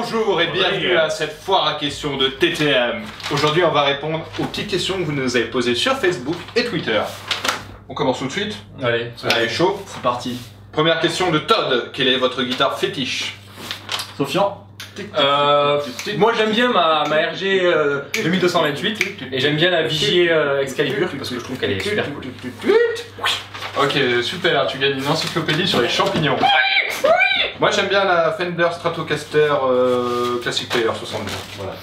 Bonjour et bienvenue à cette foire à questions de TTM. Aujourd'hui on va répondre aux petites questions que vous nous avez posées sur Facebook et Twitter. On commence tout de suite. Allez, Chaud. c'est parti. Première question de Todd. Quelle est votre guitare fétiche? Sofian. Moi j'aime bien ma RG 2228 et j'aime bien la Vigier Excalibur parce que je trouve qu'elle est super cool. Ok, super, tu gagnes une encyclopédie sur les champignons. Moi j'aime bien la Fender Stratocaster Classic Player 62. Voilà.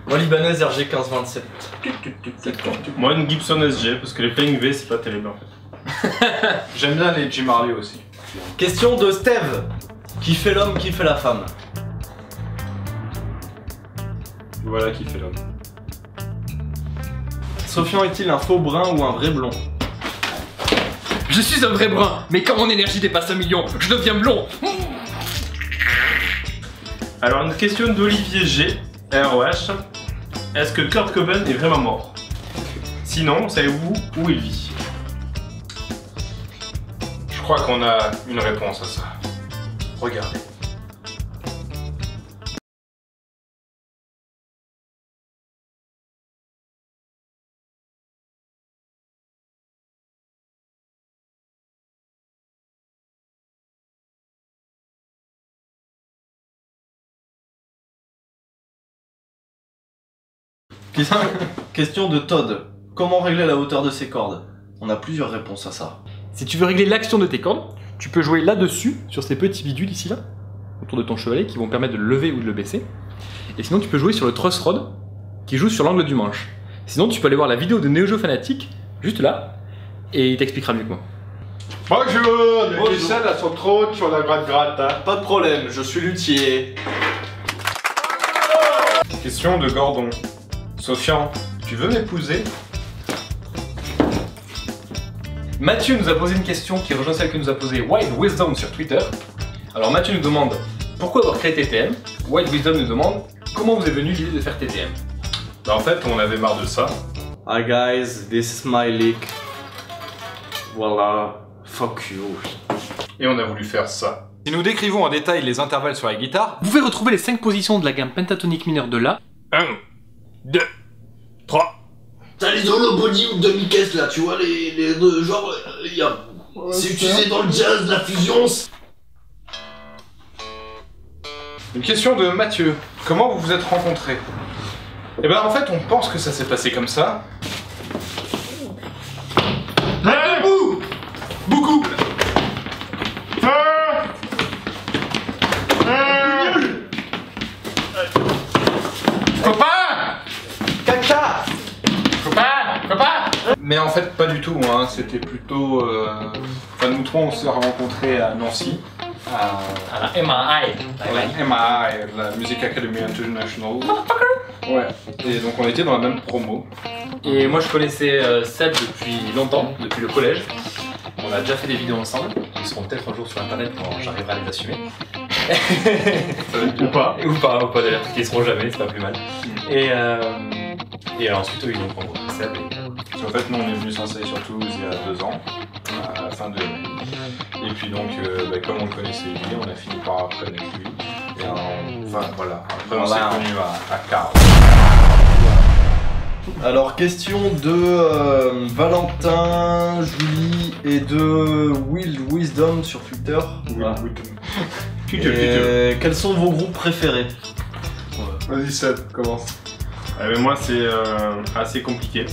Moi Libanaise RG 1527. Moi une Gibson SG parce que les Playing V c'est pas terrible en fait. J'aime bien les Jim Harley aussi. Question de Steve. Qui fait l'homme, qui fait la femme? Voilà qui fait l'homme. Sofian est-il un faux brun ou un vrai blond? Je suis un vrai brun, mais quand mon énergie dépasse 1 million, je deviens blond. Alors une question d'Olivier G, ROH. Est-ce que Kurt Cobain est vraiment mort? Sinon, savez-vous où il vit? Je crois qu'on a une réponse à ça. Regardez. Question de Todd. Comment régler la hauteur de ses cordes? On a plusieurs réponses à ça. Si tu veux régler l'action de tes cordes, tu peux jouer là-dessus, sur ces petits bidules ici là, autour de ton chevalet, qui vont permettre de le lever ou de le baisser. Et sinon tu peux jouer sur le truss rod, qui joue sur l'angle du manche. Sinon tu peux aller voir la vidéo de Neo Fanatic, juste là, et il t'expliquera mieux que moi. Bonjour, les ficelles elles sont trop hautes sur la gratte-gratte. Hein. Pas de problème, je suis luthier. Question de Gordon. Sofian, tu veux m'épouser? Mathieu nous a posé une question qui rejoint celle que nous a posée Wild Wisdom sur Twitter. Alors Mathieu nous demande pourquoi avoir créé TTM. Wild Wisdom nous demande comment vous est venue l'idée de faire TTM. Bah en fait on avait marre de ça. Hi guys, this is my leak. Voilà, fuck you. Et on a voulu faire ça. Si nous décrivons en détail les intervalles sur la guitare, Vous pouvez retrouver les 5 positions de la gamme pentatonique mineure de La. 1, 2, 3. T'as les holobody de Mikes là, tu vois, les deux, genre, c'est utilisé dans le jazz, la fusion. Une question de Mathieu. Comment vous vous êtes rencontrés? Eh ben en fait on pense que ça s'est passé comme ça. Beaucoup. Copain! Caca! Copain! Mais en fait pas du tout, hein. C'était plutôt... Enfin nous trois on s'est rencontrés à Nancy. À la MAI. la MAI, la Music Academy International. Ouais. Et donc on était dans la même promo. Et moi je connaissais Seb depuis longtemps, depuis le collège. On a déjà fait des vidéos ensemble, qui seront peut-être un jour sur internet quand j'arriverai à les assumer. Ou pas. Ou pas d'ailleurs, parce qu'ils seront jamais, c'est pas plus mal. Et ensuite, oui, donc on voit Seb. En fait, nous on est venus s'installer sur Toulouse il y a 2 ans, à la fin de l'année. Et puis donc, comme on le connaissait lui, on a fini par connaître lui. Et enfin voilà, après on s'est connus à Carl. Alors, question de Valentin, Julie et de Wild Wisdom sur Twitter. Voilà. Et quels sont vos groupes préférés? Vas-y Seb, commence. Mais moi c'est assez compliqué.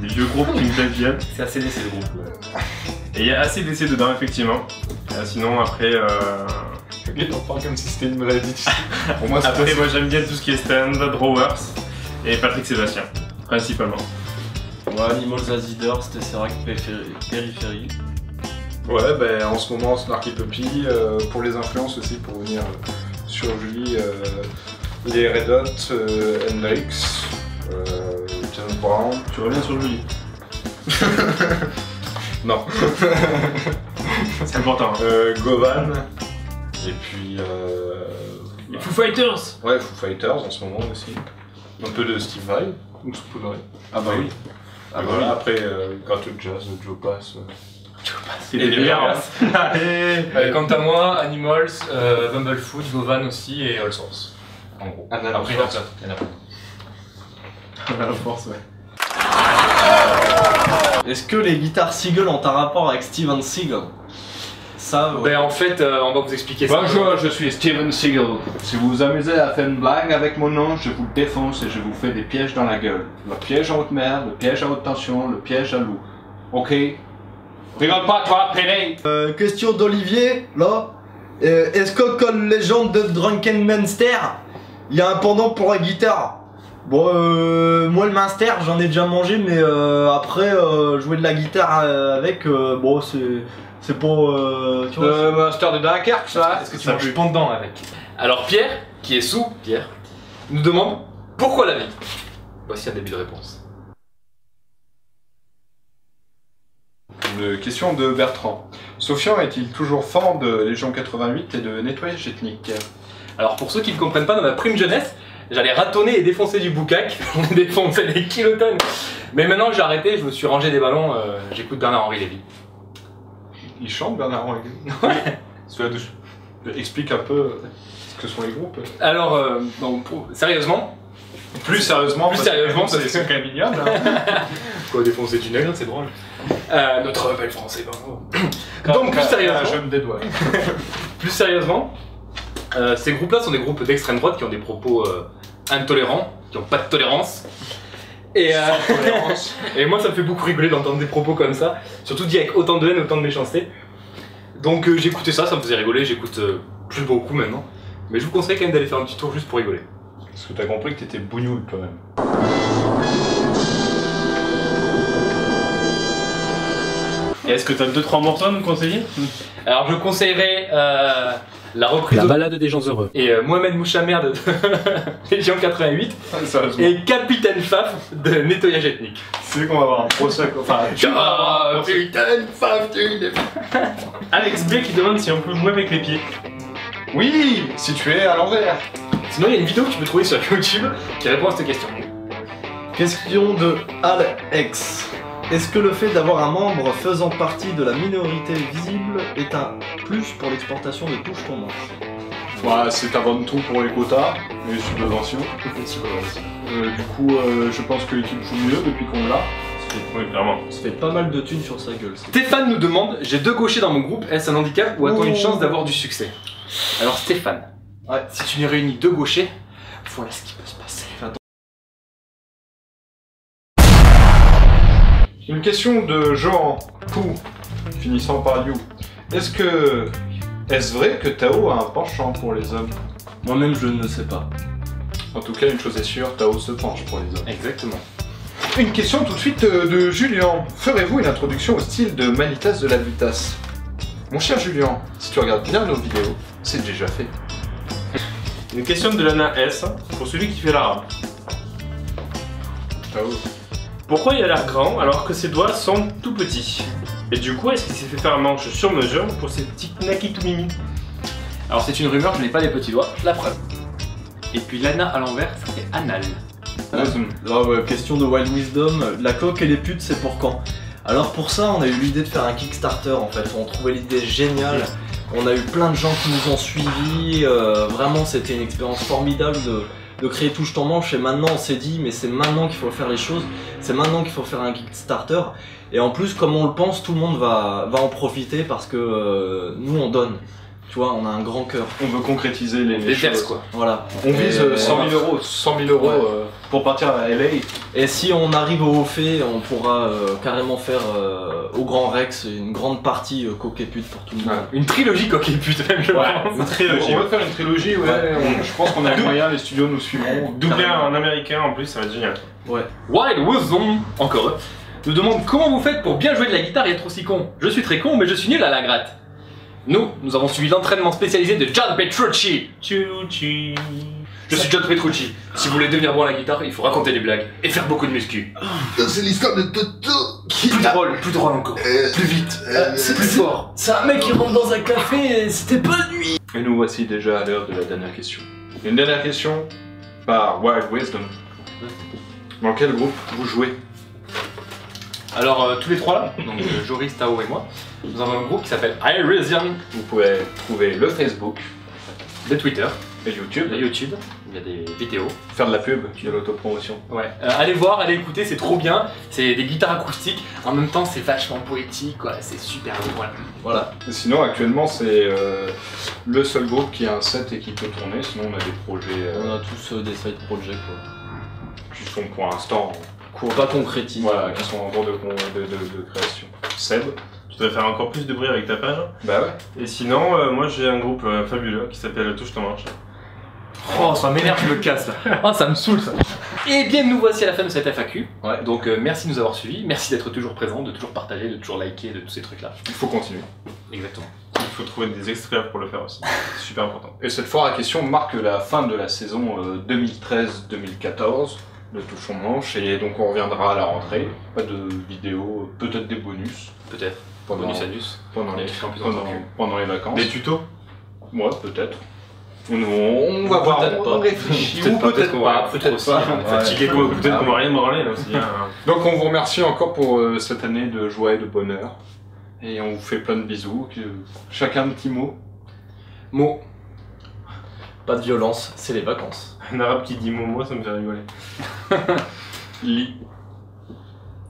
Des vieux groupes qui me deviennent. C'est ACDC le groupe. Et il y a assez d'essais dedans effectivement. Sinon après... On parle comme si c'était une maladie. Pour moi, Après moi j'aime bien tout ce qui est Stand, Drawers et Patrick Sébastien, principalement. Ouais, Animals as Eaters, Tesseract, Périphérie. Ouais, ben en ce moment Snarky Puppy, pour les influences aussi, pour venir sur Julie, les Red Hot, Hendrix, James Brown. Tu reviens sur Julie. Non. C'est important. Govan. Et puis... Les Foo Fighters. Ouais, Foo Fighters en ce moment aussi. Un peu de Steve Vai, ou Spoonry. Ah bah oui. Ah bah voilà, après, gratte jazz, Joe Pass. Et des bières. Allez. Quant à moi, Animals, Bumblefoot, Govan aussi et All Source. En gros. Après, il y en a plein. Il y en a plein. La force, ouais. Est-ce que les guitares Seagull ont un rapport avec Steven Seagal? Ça, ouais. Ben en fait, on va vous expliquer ça. Bonjour, je suis Steven Seagal. Si vous vous amusez à faire une blague avec mon nom, je vous défonce et je vous fais des pièges dans la gueule. Le piège en haute mer, le piège à haute tension, le piège à loup. Ok? Rigole pas, toi, pédé! Question d'Olivier, là. Est-ce que comme légende de Drunken Monster, il y a un pendant pour la guitare? Bon, moi le Munster, j'en ai déjà mangé, mais après, jouer de la guitare avec, bon, c'est pas... tu vois, Le Monster de Dunkerque, ça? Est-ce que tu manges pendant avec? Alors Pierre, qui est sous Pierre, nous demande pourquoi la vie? Voici un début de réponse. Une question de Bertrand. Sofian est-il toujours fan de Légion 88 et de nettoyage ethnique? Alors pour ceux qui ne comprennent pas, dans ma prime jeunesse, j'allais ratonner et défoncer du boucac, défoncer des kilotonnes. Mais maintenant j'ai arrêté, je me suis rangé des ballons, j'écoute Bernard-Henri Lévy. Il chante Bernard-Henri Lévy? Explique un peu ce que sont les groupes. Alors, sérieusement, Plus sérieusement, c'est quand même ignoble. Hein. Quoi, défoncer du nègre, c'est drôle. Notre belle français, pardon. Donc plus sérieusement, je me dédouane. plus sérieusement, ces groupes-là sont des groupes d'extrême droite qui ont des propos intolérants, qui n'ont pas de tolérance. Et, et moi ça me fait beaucoup rigoler d'entendre des propos comme ça, surtout dit avec autant de haine, autant de méchanceté. Donc j'écoutais ça, ça me faisait rigoler, j'écoute plus beaucoup maintenant. Mais je vous conseille quand même d'aller faire un petit tour juste pour rigoler. Parce que t'as compris que t'étais bougnoule quand même. Et est-ce que t'as 2-3 morceaux à nous conseiller? Alors je conseillerais la reprise La balade des gens heureux. et Mohamed Mouchamerd de Légion 88 Sérieusement. et Capitaine Faf de Nettoyage Ethnique. C'est qu'on va avoir un procès. Enfin, Capitaine Faf du... Alex B qui demande si on peut jouer avec les pieds. oui, situé à l'envers. Sinon il y a une vidéo que tu peux trouver sur YouTube qui répond à cette question. Question de Alex. Est-ce que le fait d'avoir un membre faisant partie de la minorité visible est un plus pour l'exportation de touche ton manche? Bah, c'est avant tout pour les quotas, les subventions. Du coup, je pense que l'équipe joue mieux depuis qu'on l'a. Oui, clairement. Ça fait pas mal de thunes sur sa gueule. Stéphane nous demande, j'ai 2 gauchers dans mon groupe, est-ce un handicap ou a-t-on une chance d'avoir du succès? Alors Stéphane, Ouais. si tu nous réunis 2 gauchers, voilà ce qui peut se passer. Une question de Jean Pou, finissant par You. Est-ce vrai que Tao a un penchant pour les hommes? Moi-même, je ne sais pas. En tout cas, une chose est sûre, Tao se penche pour les hommes. Exactement. Une question tout de suite de Julien. Ferez-vous une introduction au style de Manitas de la Vitas? Mon cher Julien, si tu regardes bien nos vidéos, c'est déjà fait. Une question de Lana S pour celui qui fait l'arabe. Tao. Pourquoi il a l'air grand alors que ses doigts sont tout petits? Et du coup, est-ce qu'il s'est fait faire un manche sur mesure pour ses petits nakitou mimi? Alors c'est une rumeur, je n'ai pas les petits doigts, la preuve. Et puis l'ana à l'envers, ça fait anal. Question de Wild Wisdom. La coque et les putes, c'est pour quand? Alors pour ça, on a eu l'idée de faire un Kickstarter en fait. On trouvait l'idée géniale. On a eu plein de gens qui nous ont suivis. Vraiment, c'était une expérience formidable de créer Touche ton manche. Et maintenant, on s'est dit, mais c'est maintenant qu'il faut faire les choses. C'est maintenant qu'il faut faire un Kickstarter. Et en plus, comme on le pense, tout le monde va en profiter parce que nous, on donne. Tu vois, on a un grand cœur. On veut concrétiser les Des choses. textes quoi. Voilà. On vise 100 000 euros, 100 000 euros Ouais. pour partir à LA. Et si on arrive au fait, on pourra carrément faire au Grand Rex une grande partie coque et pute pour tout le monde. Une trilogie coq et pute même je pense. Une trilogie. On va faire une trilogie, ouais. Je pense qu'on a les moyens, les studios nous suivront. Doublé en américain en plus, ça va être génial. Ouais. Wild Wisdom, encore eux, nous demande comment vous faites pour bien jouer de la guitare et être aussi con. Je suis très con mais je suis nul à la gratte. Nous avons suivi l'entraînement spécialisé de John Petrucci. Tchou-tchi. Je suis John Petrucci. Si vous voulez devenir bon à la guitare, il faut raconter des blagues et faire beaucoup de muscu. C'est l'histoire de Toto qui Plus drôle encore. Plus vite, plus fort. C'est un mec qui rentre dans un café et c'était pas lui. Et nous voici déjà à l'heure de la dernière question. Une dernière question par Wild Wisdom. Dans quel groupe vous jouez? Alors tous les trois là, donc Joris, Tao et moi, Nous avons un groupe qui s'appelle iResion. Vous pouvez trouver le Facebook, le Twitter, Et YouTube. le YouTube. Il y a des vidéos. Faire de la pub, de l'autopromotion. Ouais. Allez voir, allez écouter, c'est trop bien. C'est des guitares acoustiques. En même temps, c'est vachement poétique, quoi. C'est super beau. Voilà. Et sinon, actuellement, c'est le seul groupe qui a un set et qui peut tourner. Sinon, on a des projets On a tous des side projects quoi. qui sont pour l'instant Pas concrétisés. voilà, qui sont en cours de création. Seb. Tu devrais faire encore plus de bruit avec ta page. Bah ouais. Et sinon, moi j'ai un groupe fabuleux qui s'appelle Touche ton manche. Oh, ça m'énerve, je me casse là. Oh, ça me saoule ça. Et bien, nous voici à la fin de cette FAQ. Ouais. Donc, merci de nous avoir suivis. Merci d'être toujours présent, de toujours partager, de toujours liker, de tous ces trucs-là. Il faut continuer. Exactement. Il faut trouver des extraits pour le faire aussi. C'est super important. Et cette foire à questions marque la fin de la saison 2013-2014 de Touchons Manche. Et donc, on reviendra à la rentrée. Pas de vidéo, peut-être des bonus. Peut-être. Pendant, Bonus anus. pendant, les, Des trucs un peu dans pendant les vacances. Des tutos. Ouais, peut-être. On va voir, peut-être on pas. réfléchit, ou peut-être pas, peut-être pas. On est fatigué. Peut-être qu'on va rien branler là aussi. Hein. Donc on vous remercie encore pour cette année de joie et de bonheur. Et on vous fait plein de bisous. Chacun un petit mot. Mot. Pas de violence, c'est les vacances. Un arabe qui dit Momo, ça me fait rigoler. Lit.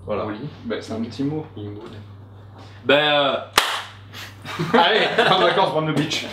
Voilà. Oui. Ben, c'est un petit mot. Ben. Allez, en vacances, prendre le beach.